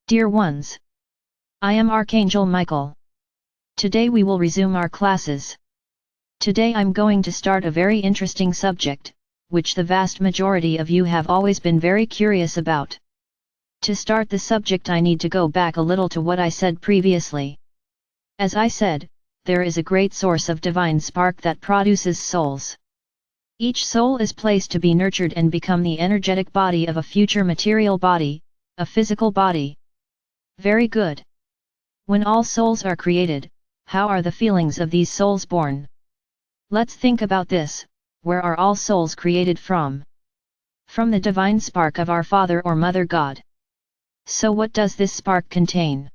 Dear ones, I am Archangel Michael. Today we will resume our classes. Today I'm going to start a very interesting subject, which the vast majority of you have always been very curious about. To start the subject I need to go back a little to what I said previously. As I said, there is a great source of divine spark that produces souls. Each soul is placed to be nurtured and become the energetic body of a future material body, a physical body. Very good. When all souls are created, how are the feelings of these souls born? Let's think about this. Where are all souls created from? From the divine spark of our Father or Mother God. So what does this spark contain?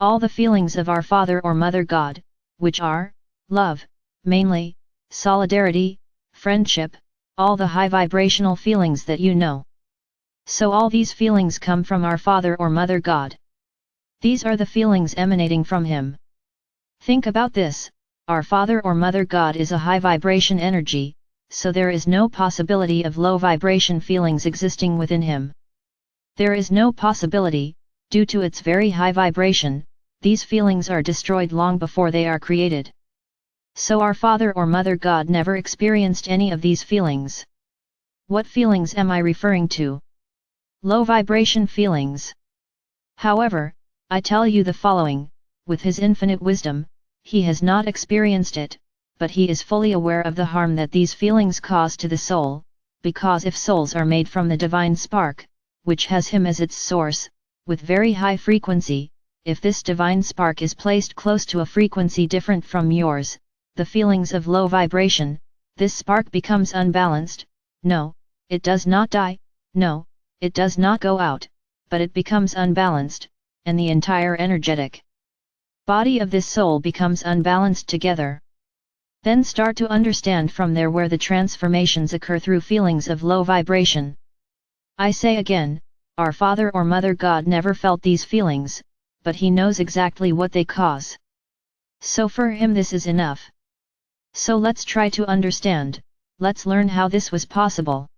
All the feelings of our Father or Mother God, which are love, mainly, solidarity, friendship, all the high vibrational feelings that you know. So all these feelings come from our Father or Mother God. These are the feelings emanating from Him. Think about this, our Father or Mother God is a high vibration energy, so there is no possibility of low vibration feelings existing within Him. There is no possibility, due to its very high vibration, these feelings are destroyed long before they are created. So our Father or Mother God never experienced any of these feelings. What feelings am I referring to? Low vibration feelings. However, I tell you the following, with His infinite wisdom, He has not experienced it, but He is fully aware of the harm that these feelings cause to the soul, because if souls are made from the divine spark, which has Him as its source, with very high frequency, if this divine spark is placed close to a frequency different from yours, the feelings of low vibration, this spark becomes unbalanced. No, it does not die, no, it does not go out, but it becomes unbalanced, and the entire energetic body of this soul becomes unbalanced together. Then start to understand from there where the transformations occur through feelings of low vibration. I say again, our Father or Mother God never felt these feelings, but He knows exactly what they cause. So for Him this is enough. So let's try to understand, let's learn how this was possible.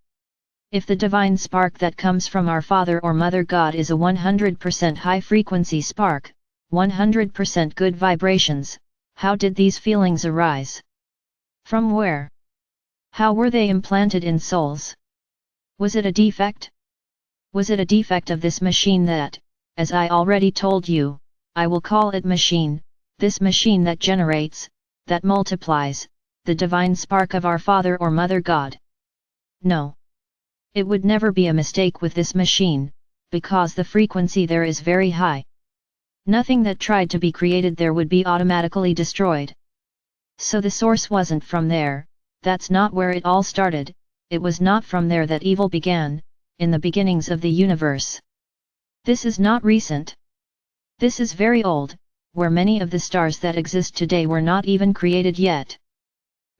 If the divine spark that comes from our Father or Mother God is a 100% high frequency spark, 100% good vibrations, how did these feelings arise? From where? How were they implanted in souls? Was it a defect? Was it a defect of this machine that, as I already told you, I will call it machine, this machine that generates, that multiplies, the divine spark of our Father or Mother God? No. It would never be a mistake with this machine, because the frequency there is very high. Nothing that tried to be created there would be automatically destroyed. So the source wasn't from there, that's not where it all started, it was not from there that evil began, in the beginnings of the universe. This is not recent. This is very old, where many of the stars that exist today were not even created yet.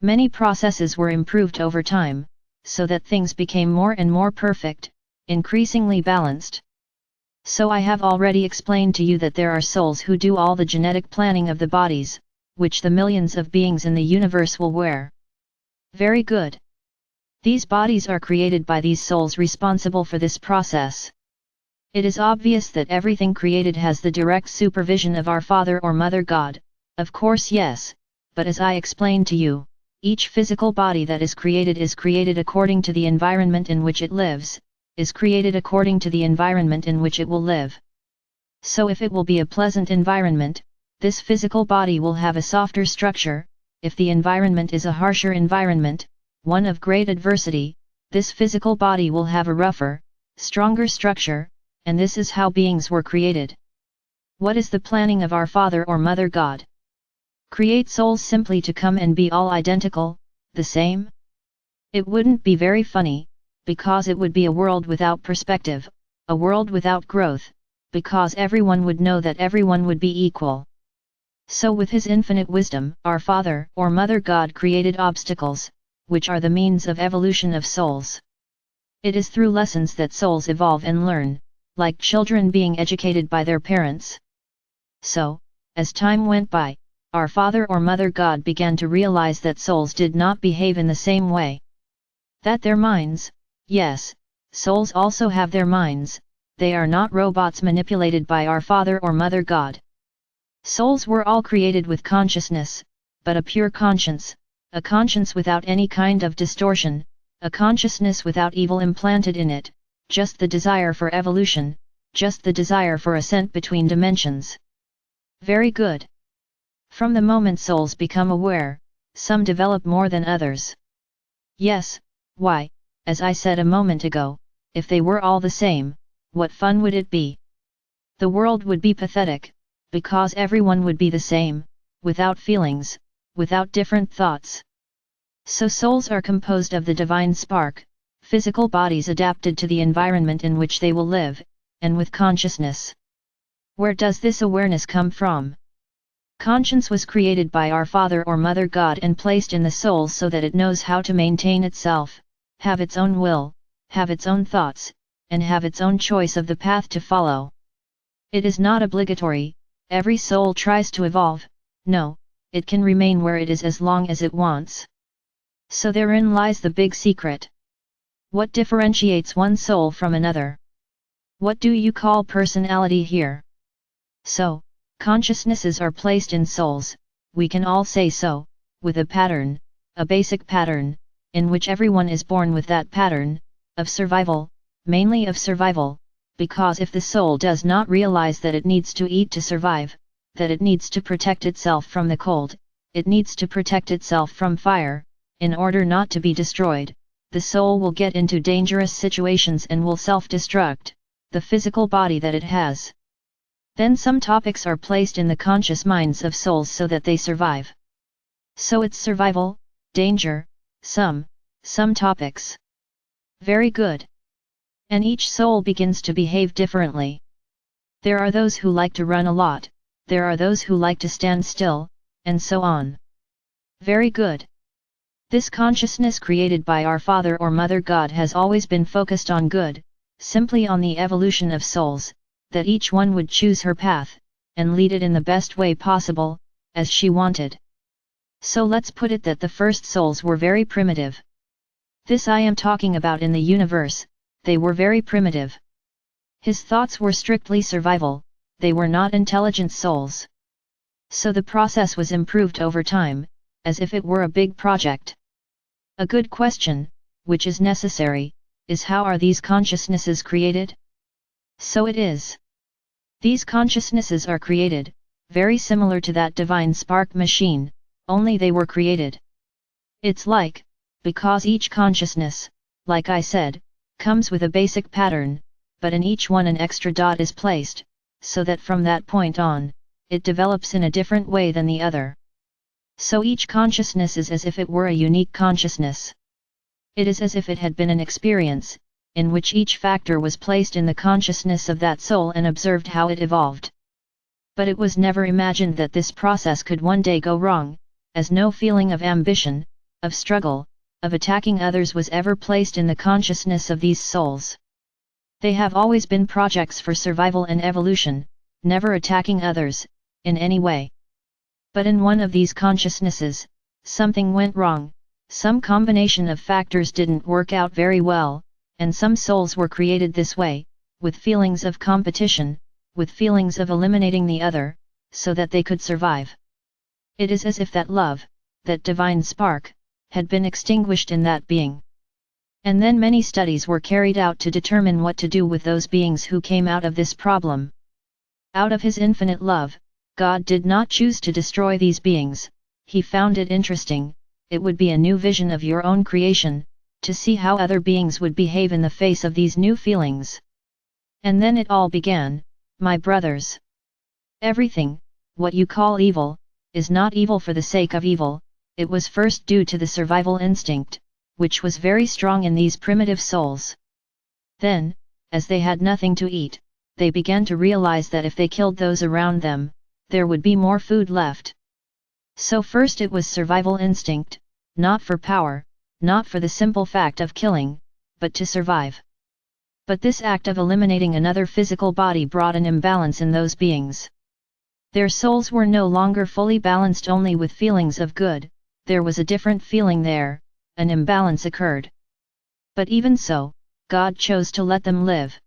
Many processes were improved over time, so that things became more and more perfect, increasingly balanced. So I have already explained to you that there are souls who do all the genetic planning of the bodies, which the millions of beings in the universe will wear. Very good. These bodies are created by these souls responsible for this process. It is obvious that everything created has the direct supervision of our Father or Mother God, of course yes, but as I explained to you, each physical body that is created according to the environment in which it lives, is created according to the environment in which it will live. So if it will be a pleasant environment, this physical body will have a softer structure. If the environment is a harsher environment, one of great adversity, this physical body will have a rougher, stronger structure, and this is how beings were created. What is the planning of our Father or Mother God? Create souls simply to come and be all identical, the same? It wouldn't be very funny, because it would be a world without perspective, a world without growth, because everyone would know that everyone would be equal. So with His infinite wisdom, our Father or Mother God created obstacles, which are the means of evolution of souls. It is through lessons that souls evolve and learn, like children being educated by their parents. So, as time went by, our Father or Mother God began to realize that souls did not behave in the same way. That their minds, yes, souls also have their minds, they are not robots manipulated by our Father or Mother God. Souls were all created with consciousness, but a pure conscience, a conscience without any kind of distortion, a consciousness without evil implanted in it, just the desire for evolution, just the desire for ascent between dimensions. Very good. From the moment souls become aware, some develop more than others. Yes, why, as I said a moment ago, if they were all the same, what fun would it be? The world would be pathetic, because everyone would be the same, without feelings, without different thoughts. So souls are composed of the divine spark, physical bodies adapted to the environment in which they will live, and with consciousness. Where does this awareness come from? Conscience was created by our Father or Mother God and placed in the soul so that it knows how to maintain itself, have its own will, have its own thoughts, and have its own choice of the path to follow. It is not obligatory, every soul tries to evolve, no, it can remain where it is as long as it wants. So therein lies the big secret. What differentiates one soul from another? What do you call personality here? So, consciousnesses are placed in souls, we can all say so, with a pattern, a basic pattern, in which everyone is born with that pattern, of survival, mainly of survival, because if the soul does not realize that it needs to eat to survive, that it needs to protect itself from the cold, it needs to protect itself from fire, in order not to be destroyed, the soul will get into dangerous situations and will self-destruct, the physical body that it has. Then some topics are placed in the conscious minds of souls so that they survive. So it's survival, danger, some topics. Very good. And each soul begins to behave differently. There are those who like to run a lot, there are those who like to stand still, and so on. Very good. This consciousness created by our Father or Mother God has always been focused on good, simply on the evolution of souls, that each one would choose her path, and lead it in the best way possible, as she wanted. So let's put it that the first souls were very primitive. This I am talking about in the universe, they were very primitive. His thoughts were strictly survival, they were not intelligent souls. So the process was improved over time, as if it were a big project. A good question, which is necessary, is how are these consciousnesses created? So it is. These consciousnesses are created, very similar to that divine spark machine, only they were created. It's like, because each consciousness, like I said, comes with a basic pattern, but in each one an extra dot is placed, so that from that point on, it develops in a different way than the other. So each consciousness is as if it were a unique consciousness. It is as if it had been an experience, in which each factor was placed in the consciousness of that soul and observed how it evolved. But it was never imagined that this process could one day go wrong, as no feeling of ambition, of struggle, of attacking others was ever placed in the consciousness of these souls. They have always been projects for survival and evolution, never attacking others, in any way. But in one of these consciousnesses, something went wrong, some combination of factors didn't work out very well, and some souls were created this way, with feelings of competition, with feelings of eliminating the other, so that they could survive. It is as if that love, that divine spark, had been extinguished in that being. And then many studies were carried out to determine what to do with those beings who came out of this problem. Out of His infinite love, God did not choose to destroy these beings, He found it interesting, it would be a new vision of your own creation, to see how other beings would behave in the face of these new feelings. And then it all began, my brothers. Everything, what you call evil, is not evil for the sake of evil, it was first due to the survival instinct, which was very strong in these primitive souls. Then, as they had nothing to eat, they began to realize that if they killed those around them, there would be more food left. So first it was survival instinct, not for power, not for the simple fact of killing, but to survive. But this act of eliminating another physical body brought an imbalance in those beings. Their souls were no longer fully balanced only with feelings of good, there was a different feeling there, an imbalance occurred. But even so, God chose to let them live.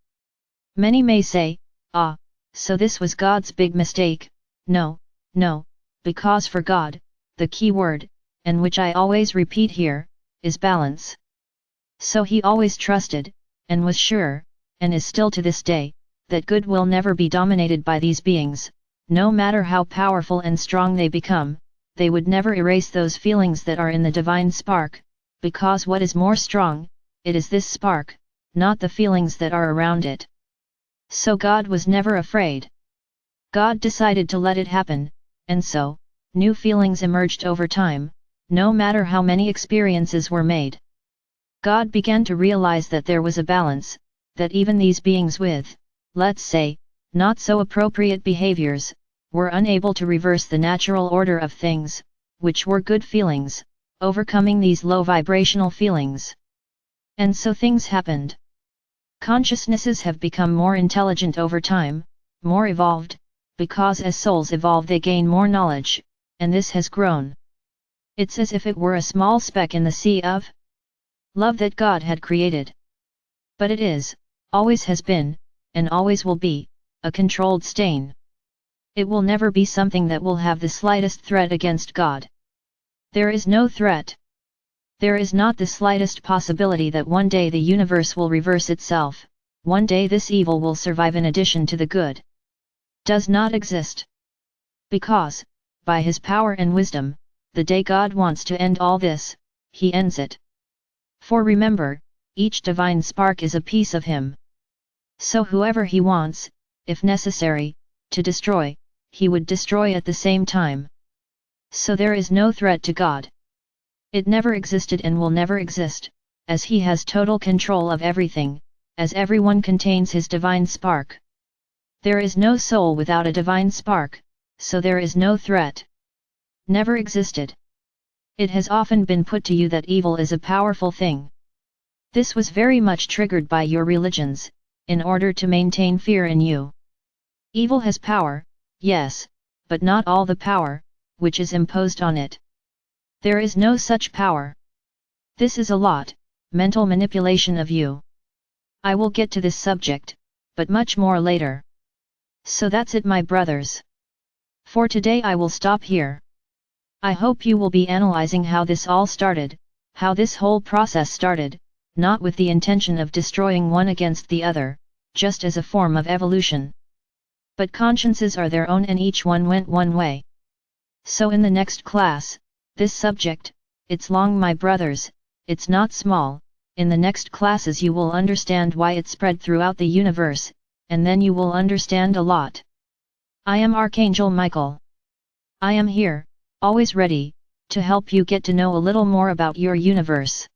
Many may say, ah, so this was God's big mistake. No, no, because for God, the key word, and which I always repeat here, is balance. So he always trusted, and was sure, and is still to this day, that good will never be dominated by these beings. No matter how powerful and strong they become, they would never erase those feelings that are in the divine spark, because what is more strong, it is this spark, not the feelings that are around it. So God was never afraid. God decided to let it happen, and so, new feelings emerged over time, no matter how many experiences were made. God began to realize that there was a balance, that even these beings with, let's say, not so appropriate behaviors, were unable to reverse the natural order of things, which were good feelings, overcoming these low vibrational feelings. And so things happened. Consciousnesses have become more intelligent over time, more evolved, because as souls evolve they gain more knowledge, and this has grown. It's as if it were a small speck in the sea of love that God had created. But it is, always has been, and always will be, a controlled stain. It will never be something that will have the slightest threat against God. There is no threat. There is not the slightest possibility that one day the universe will reverse itself, one day this evil will survive in addition to the good. Does not exist. Because, by his power and wisdom, the day God wants to end all this, he ends it. For remember, each divine spark is a piece of him. So whoever he wants, if necessary, to destroy, he would destroy at the same time. So there is no threat to God. It never existed and will never exist, as he has total control of everything, as everyone contains his divine spark. There is no soul without a divine spark, so there is no threat. Never existed. It has often been put to you that evil is a powerful thing. This was very much triggered by your religions, in order to maintain fear in you. Evil has power, yes, but not all the power, which is imposed on it. There is no such power. This is a lot, mental manipulation of you. I will get to this subject, but much more later. So that's it, my brothers. For today I will stop here. I hope you will be analyzing how this all started, how this whole process started, not with the intention of destroying one against the other, just as a form of evolution. But consciences are their own and each one went one way. So in the next class, this subject, it's long, my brothers, it's not small. In the next classes you will understand why it spread throughout the universe, and then you will understand a lot. I am Archangel Michael. I am here, always ready, to help you get to know a little more about your universe.